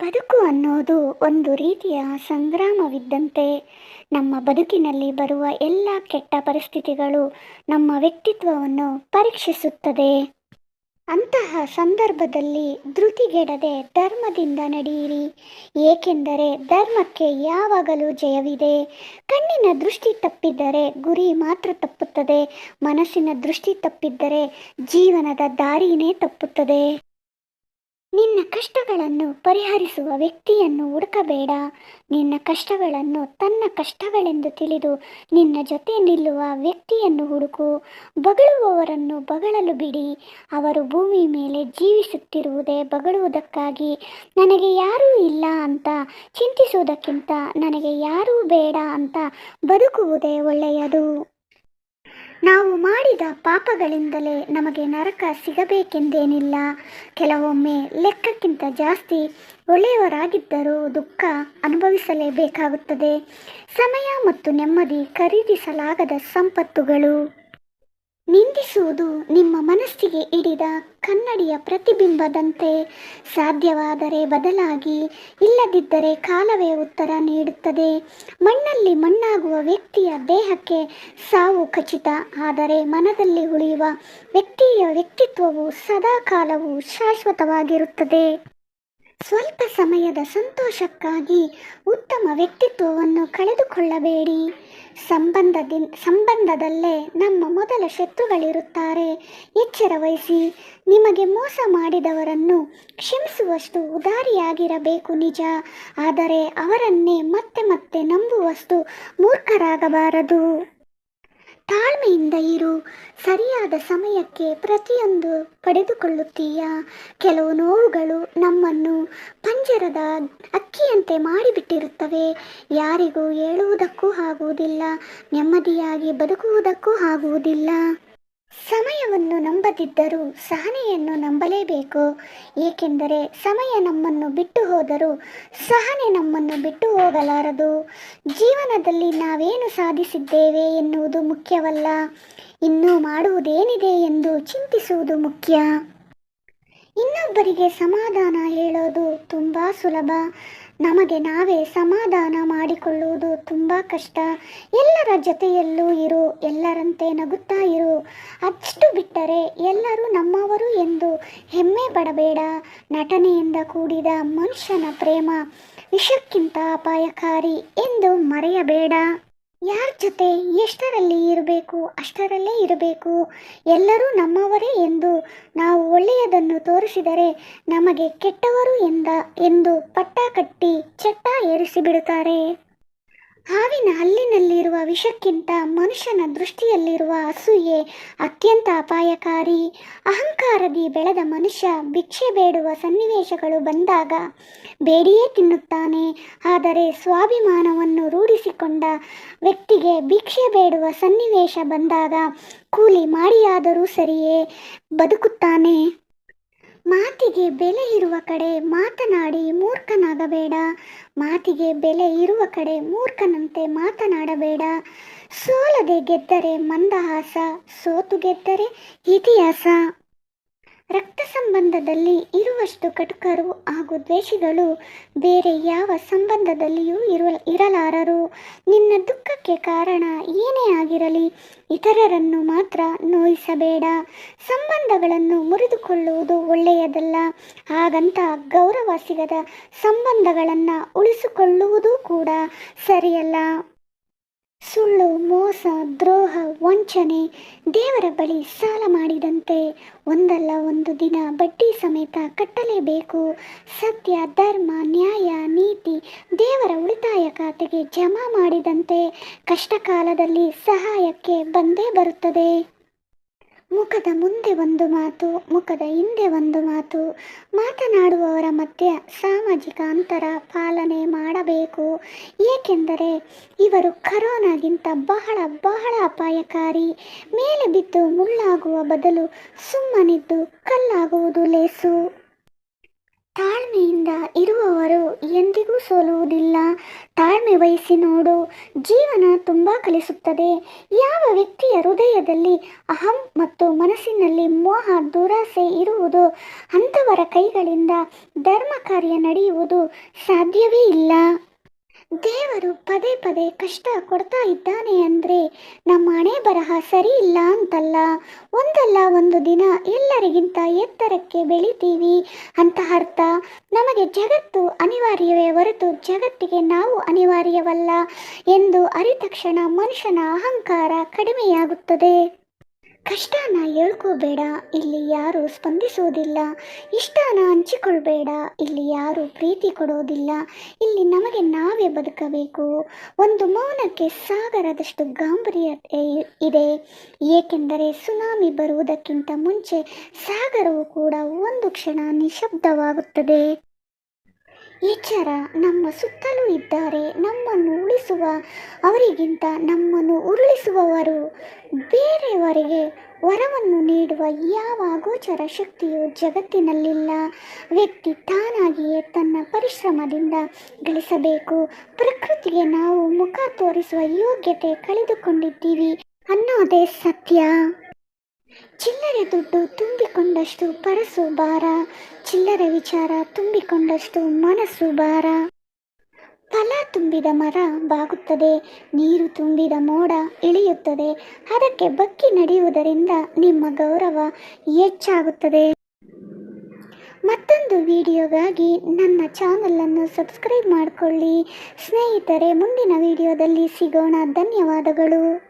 ಬದುಕು ಅನ್ನೋದು ಒಂದು ರೀತಿಯ ಸಂಗ್ರಾಮವಿದ್ದಂತೆ. ನಮ್ಮ ಬದುಕಿನಲ್ಲಿ ಬರುವ ಎಲ್ಲ ಕೆಟ್ಟ ಪರಿಸ್ಥಿತಿಗಳು ನಮ್ಮ ವ್ಯಕ್ತಿತ್ವವನ್ನು ಪರೀಕ್ಷಿಸುತ್ತದೆ. ಅಂತಹ ಸಂದರ್ಭದಲ್ಲಿ ಧೃತಿಗೆಡದೆ ಧರ್ಮದಿಂದ ನಡೆಯಿರಿ, ಏಕೆಂದರೆ ಧರ್ಮಕ್ಕೆ ಯಾವಾಗಲೂ ಜಯವಿದೆ. ಕಣ್ಣಿನ ದೃಷ್ಟಿ ತಪ್ಪಿದ್ದರೆ ಗುರಿ ಮಾತ್ರ ತಪ್ಪುತ್ತದೆ, ಮನಸ್ಸಿನ ದೃಷ್ಟಿ ತಪ್ಪಿದ್ದರೆ ಜೀವನದ ದಾರಿನೇ ತಪ್ಪುತ್ತದೆ. ನಿನ್ನ ಕಷ್ಟಗಳನ್ನು ಪರಿಹರಿಸುವ ವ್ಯಕ್ತಿಯನ್ನು ಹುಡುಕಬೇಡ, ನಿನ್ನ ಕಷ್ಟಗಳನ್ನು ತನ್ನ ಕಷ್ಟಗಳೆಂದು ತಿಳಿದು ನಿನ್ನ ಜೊತೆ ನಿಲ್ಲುವ ವ್ಯಕ್ತಿಯನ್ನು ಹುಡುಕು. ಬಗಳುವವರನ್ನು ಬಗಳಲು ಬಿಡಿ, ಅವರು ಭೂಮಿ ಮೇಲೆ ಜೀವಿಸುತ್ತಿರುವುದೇ ಬಗಳುವುದಕ್ಕಾಗಿ. ನನಗೆ ಯಾರೂ ಇಲ್ಲ ಅಂತ ಚಿಂತಿಸುವುದಕ್ಕಿಂತ ನನಗೆ ಯಾರೂ ಬೇಡ ಅಂತ ಬದುಕುವುದೇ ಒಳ್ಳೆಯದು. ನಾವು ಮಾಡಿದ ಪಾಪಗಳಿಂದಲೇ ನಮಗೆ ನರಕ ಸಿಗಬೇಕೆಂದೇನಿಲ್ಲ. ಕೆಲವೊಮ್ಮೆ ಲೆಕ್ಕಕ್ಕಿಂತ ಜಾಸ್ತಿ ಒಳ್ಳೆಯವರಾಗಿದ್ದರೂ ದುಃಖ ಅನುಭವಿಸಲೇಬೇಕಾಗುತ್ತದೆ. ಸಮಯ ಮತ್ತು ನೆಮ್ಮದಿ ಖರೀದಿಸಲಾಗದ ಸಂಪತ್ತುಗಳು. ನಿಂದಿಸುವುದು ನಿಮ್ಮ ಮನಸ್ಸಿಗೆ ಹಿಡಿದ ಕನ್ನಡಿಯ ಪ್ರತಿಬಿಂಬದಂತೆ. ಸಾಧ್ಯವಾದರೆ ಬದಲಾಗಿ, ಇಲ್ಲದಿದ್ದರೆ ಕಾಲವೇ ಉತ್ತರ ನೀಡುತ್ತದೆ. ಮಣ್ಣಲ್ಲಿ ಮಣ್ಣಾಗುವ ವ್ಯಕ್ತಿಯ ದೇಹಕ್ಕೆ ಸಾವು ಖಚಿತ, ಆದರೆ ಮನದಲ್ಲಿ ಉಳಿಯುವ ವ್ಯಕ್ತಿಯ ವ್ಯಕ್ತಿತ್ವವು ಸದಾ ಕಾಲವೂ ಶಾಶ್ವತವಾಗಿರುತ್ತದೆ. ಸ್ವಲ್ಪ ಸಮಯದ ಸಂತೋಷಕ್ಕಾಗಿ ಉತ್ತಮ ವ್ಯಕ್ತಿತ್ವವನ್ನು ಕಳೆದುಕೊಳ್ಳಬೇಡಿ. ಸಂಬಂಧದಲ್ಲೇ ನಮ್ಮ ಮೊದಲ ಶತ್ರುಗಳಿರುತ್ತಾರೆ. ಎಚ್ಚರ ವಹಿಸಿ. ನಿಮಗೆ ಮೋಸ ಮಾಡಿದವರನ್ನು ಕ್ಷಮಿಸುವಷ್ಟು ಉದಾರಿಯಾಗಿರಬೇಕು ನಿಜ, ಆದರೆ ಅವರನ್ನೇ ಮತ್ತೆ ಮತ್ತೆ ನಂಬುವಷ್ಟು ಮೂರ್ಖರಾಗಬಾರದು. ತಾಳ್ಮೆಯಿಂದ ಇರು. ಸರಿಯಾದ ಸಮಯಕ್ಕೆ ಪ್ರತಿಯೊಂದು ಪಡೆದುಕೊಳ್ಳುತ್ತೀಯ. ಕೆಲವು ನೋವುಗಳು ನಮ್ಮನ್ನು ಪಂಜರದ ಅಕ್ಕಿಯಂತೆ ಮಾಡಿಬಿಟ್ಟಿರುತ್ತವೆ. ಯಾರಿಗೂ ಹೇಳುವುದಕ್ಕೂ ಆಗುವುದಿಲ್ಲ, ನೆಮ್ಮದಿಯಾಗಿ ಬದುಕುವುದಕ್ಕೂ ಆಗುವುದಿಲ್ಲ. ಸಮಯವನ್ನು ನಂಬದಿದ್ದರೂ ಸಹನೆಯನ್ನು ನಂಬಲೇಬೇಕು, ಏಕೆಂದರೆ ಸಮಯ ನಮ್ಮನ್ನು ಬಿಟ್ಟು ಹೋದರೂ ಸಹನೆ ನಮ್ಮನ್ನು ಬಿಟ್ಟು ಹೋಗಲಾರದು. ಜೀವನದಲ್ಲಿ ನಾವೇನು ಸಾಧಿಸಿದ್ದೇವೆ ಎನ್ನುವುದು ಮುಖ್ಯವಲ್ಲ, ಇನ್ನೂ ಮಾಡುವುದೇನಿದೆ ಎಂದು ಚಿಂತಿಸುವುದು ಮುಖ್ಯ. ಇನ್ನೊಬ್ಬರಿಗೆ ಸಮಾಧಾನ ಹೇಳೋದು ತುಂಬ ಸುಲಭ, ನಮಗೆ ನಾವೇ ಸಮಾಧಾನ ಮಾಡಿಕೊಳ್ಳುವುದು ತುಂಬ ಕಷ್ಟ. ಎಲ್ಲರ ಜೊತೆಯಲ್ಲೂ ಇರು, ಎಲ್ಲರಂತೆ ನಗುತ್ತಾ ಇರು. ಅಷ್ಟು ಬಿಟ್ಟರೆ ಎಲ್ಲರೂ ನಮ್ಮವರು ಎಂದು ಹೆಮ್ಮೆ ಪಡಬೇಡ. ನಟನೆಯಿಂದ ಕೂಡಿದ ಮನುಷ್ಯನ ಪ್ರೇಮ ವಿಷಕ್ಕಿಂತ ಅಪಾಯಕಾರಿ ಎಂದು ಮರೆಯಬೇಡ. ಯಾರ ಜೊತೆ ಎಷ್ಟರಲ್ಲಿ ಇರಬೇಕು ಅಷ್ಟರಲ್ಲೇ ಇರಬೇಕು. ಎಲ್ಲರೂ ನಮ್ಮವರೇ ಎಂದು ನಾವು ಒಳ್ಳೆಯದನ್ನು ತೋರಿಸಿದರೆ ನಮಗೆ ಕೆಟ್ಟವರು ಎಂದು ಪಟ್ಟ ಕಟ್ಟಿ ಚಟ್ಟ ಏರಿಸಿಬಿಡುತ್ತಾರೆ. ಹಾವಿನ ಹಲ್ಲಿನಲ್ಲಿರುವ ವಿಷಕ್ಕಿಂತ ಮನುಷ್ಯನ ದೃಷ್ಟಿಯಲ್ಲಿರುವ ಅಸೂಯೆ ಅತ್ಯಂತ ಅಪಾಯಕಾರಿ. ಅಹಂಕಾರದಿ ಬೆಳೆದ ಮನುಷ್ಯ ಭಿಕ್ಷೆ ಬೇಡುವ ಸನ್ನಿವೇಶಗಳು ಬಂದಾಗ ಬೇಡಿಯೇ ತಿನ್ನುತ್ತಾನೆ, ಆದರೆ ಸ್ವಾಭಿಮಾನವನ್ನು ರೂಢಿಸಿಕೊಂಡ ವ್ಯಕ್ತಿಗೆ ಭಿಕ್ಷೆ ಬೇಡುವ ಸನ್ನಿವೇಶ ಬಂದಾಗ ಕೂಲಿ ಮಾಡಿಯಾದರೂ ಸರಿಯೇ ಬದುಕುತ್ತಾನೆ. ಮಾತಿಗೆ ಬೆಲೆ ಇರುವ ಕಡೆ ಮಾತನಾಡಿ ಮೂರ್ಖನಾಗಬೇಡ, ಮಾತಿಗೆ ಬೆಲೆ ಇರುವ ಕಡೆ ಮೂರ್ಖನಂತೆ ಮಾತನಾಡಬೇಡ. ಸೋಲದೆ ಗೆದ್ದರೆ ಮಂದಹಾಸ, ಸೋತು ಗೆದ್ದರೆ ಇತಿಹಾಸ. ರಕ್ತ ಸಂಬಂಧದಲ್ಲಿ ಇರುವಷ್ಟು ಕಟುಕರು ಹಾಗೂ ದ್ವೇಷಿಗಳು ಬೇರೆ ಯಾವ ಸಂಬಂಧದಲ್ಲಿಯೂ ಇರಲಾರರು. ನಿನ್ನ ದುಃಖಕ್ಕೆ ಕಾರಣ ಏನೇ ಆಗಿರಲಿ ಇತರರನ್ನು ಮಾತ್ರ ನೋಯಿಸಬೇಡ. ಸಂಬಂಧಗಳನ್ನು ಮುರಿದುಕೊಳ್ಳುವುದು ಒಳ್ಳೆಯದಲ್ಲ, ಹಾಗಂತ ಗೌರವ ಸಿಗದ ಸಂಬಂಧಗಳನ್ನು ಉಳಿಸಿಕೊಳ್ಳುವುದೂ ಕೂಡ ಸರಿಯಲ್ಲ. ಸುಳ್ಳು, ಮೋಸ, ದ್ರೋಹ, ವಂಚನೆ ದೇವರ ಬಳಿ ಸಾಲ ಮಾಡಿದಂತೆ, ಒಂದಲ್ಲ ಒಂದು ದಿನ ಬಡ್ಡಿ ಸಮೇತ ಕಟ್ಟಲೇಬೇಕು. ಸತ್ಯ, ಧರ್ಮ, ನ್ಯಾಯ, ನೀತಿ ದೇವರ ಉಳಿತಾಯ ಖಾತೆಗೆ ಜಮಾ ಮಾಡಿದಂತೆ ಕಷ್ಟಕಾಲದಲ್ಲಿ ಸಹಾಯಕ್ಕೆ ಬಂದೇ ಬರುತ್ತದೆ. ಮುಖದ ಮುಂದೆ ಒಂದು ಮಾತು, ಮುಖದ ಹಿಂದೆ ಒಂದು ಮಾತು. ಮಾತನಾಡುವವರ ಮಧ್ಯೆ ಸಾಮಾಜಿಕ ಅಂತರ ಪಾಲನೆ ಮಾಡಬೇಕು, ಏಕೆಂದರೆ ಇವರು ಕರೋನಾಗಿಂತ ಬಹಳ ಬಹಳ ಅಪಾಯಕಾರಿ. ಮೇಲೆ ಬಿದ್ದು ಮುಳ್ಳಾಗುವ ಬದಲು ಸುಮ್ಮನಿದ್ದು ಕಲ್ಲಾಗುವುದು ಲೇಸು. ತಾಳ್ಮೆಯಿಂದ ಇರುವವರು ಎಂದಿಗೂ ಸೋಲುವುದಿಲ್ಲ. ತಾಳ್ಮೆ ವಹಿಸಿ ನೋಡು, ಜೀವನ ತುಂಬ ಕಲಿಸುತ್ತದೆ. ಯಾವ ವ್ಯಕ್ತಿಯ ಹೃದಯದಲ್ಲಿ ಅಹಂ ಮತ್ತು ಮನಸ್ಸಿನಲ್ಲಿ ಮೋಹ ದುರಾಸೆ ಇರುವುದೋ ಅಂಥವರ ಕೈಗಳಿಂದ ಧರ್ಮ ಕಾರ್ಯ ನಡೆಯುವುದು ಸಾಧ್ಯವೇ ಇಲ್ಲ. ದೇವರು ಪದೇ ಪದೇ ಕಷ್ಟ ಕೊಡ್ತಾ ಇದ್ದಾನೆ ಅಂದರೆ ನಮ್ಮ ಹಣೆ ಬರಹ ಸರಿ ಇಲ್ಲ ಅಂತಲ್ಲ. ಒಂದಲ್ಲ ಒಂದು ದಿನ ಎಲ್ಲರಿಗಿಂತ ಎತ್ತರಕ್ಕೆ ಬೆಳಿತೀವಿ ಅಂತ ಅರ್ಥ. ನಮಗೆ ಜಗತ್ತು ಅನಿವಾರ್ಯವೇ ಹೊರತು ಜಗತ್ತಿಗೆ ನಾವು ಅನಿವಾರ್ಯವಲ್ಲ ಎಂದು ಅರಿತ ತಕ್ಷಣ ಮನುಷ್ಯನ ಅಹಂಕಾರ ಕಡಿಮೆಯಾಗುತ್ತದೆ. ಕಷ್ಟನ ಹೇಳ್ಕೋಬೇಡ, ಇಲ್ಲಿ ಯಾರು ಸ್ಪಂದಿಸುವುದಿಲ್ಲ. ಇಷ್ಟನ ಹಂಚಿಕೊಳ್ಬೇಡ, ಇಲ್ಲಿ ಯಾರು ಪ್ರೀತಿ ಕೊಡೋದಿಲ್ಲ. ಇಲ್ಲಿ ನಮಗೆ ನಾವೇ ಬದುಕಬೇಕು. ಒಂದು ಮೌನಕ್ಕೆ ಸಾಗರದಷ್ಟು ಗಾಂಭೀರ್ಯತೆ ಇದೆ. ಏಕೆಂದರೆ ಸುನಾಮಿ ಬರುವುದಕ್ಕಿಂತ ಮುಂಚೆ ಸಾಗರವು ಕೂಡ ಒಂದು ಕ್ಷಣ ನಿಶಬ್ದವಾಗುತ್ತದೆ. ಎಚ್ಚರ, ನಮ್ಮ ಸುತ್ತಲೂ ಇದ್ದಾರೆ ನಮ್ಮನ್ನು ಉಳಿಸುವ ಅವರಿಗಿಂತ ನಮ್ಮನ್ನು ಉರುಳಿಸುವವರು. ಬೇರೆಯವರಿಗೆ ವರವನ್ನು ನೀಡುವ ಯಾವ ಅಗೋಚರ ಶಕ್ತಿಯೂ ಜಗತ್ತಿನಲ್ಲಿಲ್ಲ. ವ್ಯಕ್ತಿ ತಾನಾಗಿಯೇ ತನ್ನ ಪರಿಶ್ರಮದಿಂದ ಗಳಿಸಬೇಕು. ಪ್ರಕೃತಿಗೆ ನಾವು ಮುಖ ತೋರಿಸುವ ಯೋಗ್ಯತೆ ಕಳೆದುಕೊಂಡಿದ್ದೀವಿ ಅನ್ನೋದೇ ಸತ್ಯ. ಚಿಲ್ಲರೆ ದುಡ್ಡು ತುಂಬಿಕೊಂಡಷ್ಟು ಪರಸು ಭಾರ, ಚಿಲ್ಲರೆ ವಿಚಾರ ತುಂಬಿಕೊಂಡಷ್ಟು ಮನಸ್ಸು ಭಾರ. ಫಲ ತುಂಬಿದ ಮರ ಬಾಗುತ್ತದೆ, ನೀರು ತುಂಬಿದ ಮೋಡ ಇಳಿಯುತ್ತದೆ. ಅದಕ್ಕೆ ಬಗ್ಗಿ ನಡೆಯುವುದರಿಂದ ನಿಮ್ಮ ಗೌರವ ಹೆಚ್ಚಾಗುತ್ತದೆ. ಮತ್ತೊಂದು ವಿಡಿಯೋಗಾಗಿ ನನ್ನ ಚಾನಲನ್ನು ಸಬ್ಸ್ಕ್ರೈಬ್ ಮಾಡಿಕೊಳ್ಳಿ ಸ್ನೇಹಿತರೆ. ಮುಂದಿನ ವಿಡಿಯೋದಲ್ಲಿ ಸಿಗೋಣ. ಧನ್ಯವಾದಗಳು.